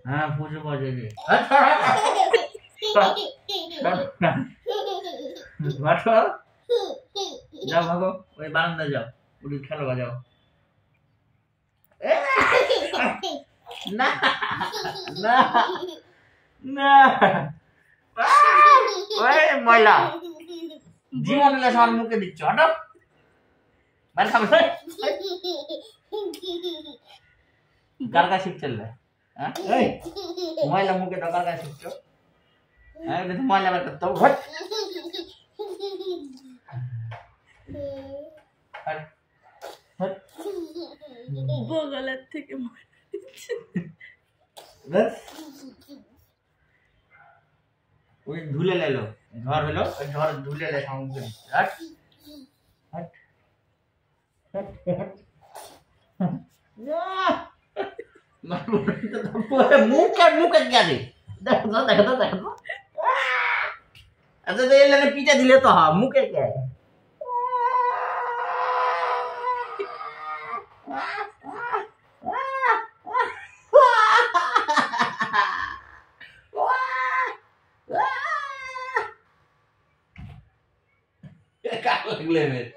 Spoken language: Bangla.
हाँ पूछो पहुंचेगी बैठो जाओ भागो वही बारांदा जाओ उड़ी खेलो जाओ ना ना ना ওই ময়লা জীবন লে সবার মুখে দিচ্ছ হটো বাইরে খাবে গার্গা শিখছে হ্যাঁ এই ময়লা মুখে দাও গার্গা শিখছো হ্যাঁ এটা তো ময়লা বের করতে হবে হট হট বগলের থেকে बस ওই ধুলে লেলো ঝড় হলো ওই ঝড় ধুলে লে সমুদ্রে হট হট হট হট মারবো তো পুরো মুখে গিয়া দে দেখো আচ্ছা তো এলে পিটা দিলে তো হ্যাঁ মুখে কে Các lực lên